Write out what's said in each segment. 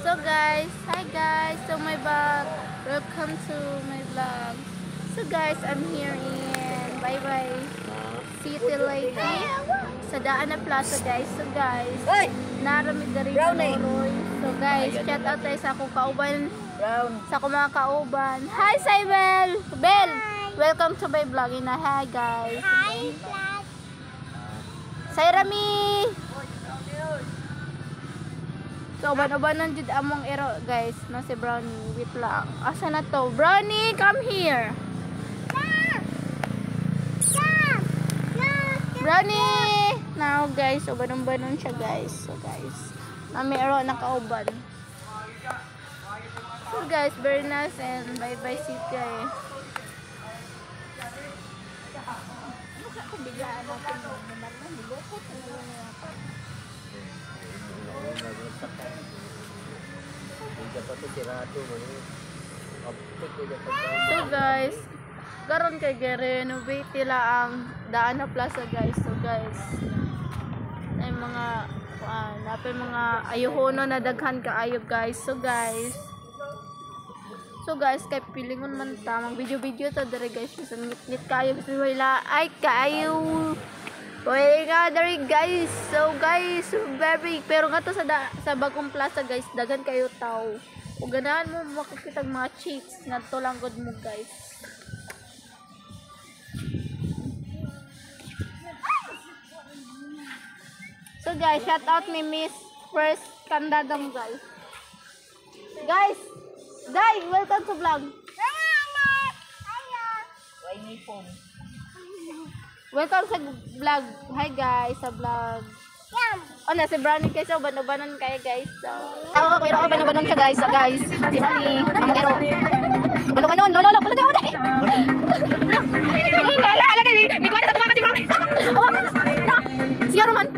So guys, hi guys, so my vlog, welcome to my vlog. So guys, I'm here in Bye-Bye City Lady sa Daan na Plaza guys. So guys, naramid na rin Noroy. So guys, shout out tayo sa akong kauban, sa akong mga kauban. Hi Saibel! Bel! Welcome to my vlog. Hi guys. Hi, vlog. Say Rami! So, uban-ubanan jud among ero, guys. No, si Brownie. Wait lang. Asa na to? Brownie, come here. Brownie! Now, guys, uban-ubanan siya, guys. So, guys, nami ero nakauban. So, guys, very nice and Bye-Bye City. Biglaan natin So guys, karon kay renovate nila ang Daan na Plaza guys. So guys, ay mga napay mga ayuhono na daghan kaayo guys. So guys, kay pilingon man ta mag video to dire guys. So ngit kayo gusto wala ay kayo. Oy nga dari guys. So guys, very pero nga to sa Bagong Plaza guys, dagan kayo tao. Ug ganahan mo makikita mga chicks ngadto lang gud mo guys. So guys, shout out ni Miss First Kandadam guys. Guys, Day, welcome to vlog. Welcome sa vlog. Hi guys, sa vlog. Oh, na si Brownie guys, so banan kayo guys. So, pero banan siya guys. So guys, si Mami, ang ero. Banan, lolo, pala daw. May kuha na tumakas si Brownie. Siya Roman.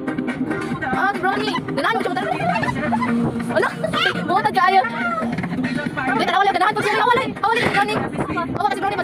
Ah, Brownie. Ganahan mo siya mata. Ala, buta kayo. Dito na wala ganahan po siya. Awalay, Brownie. Awalay si Brownie,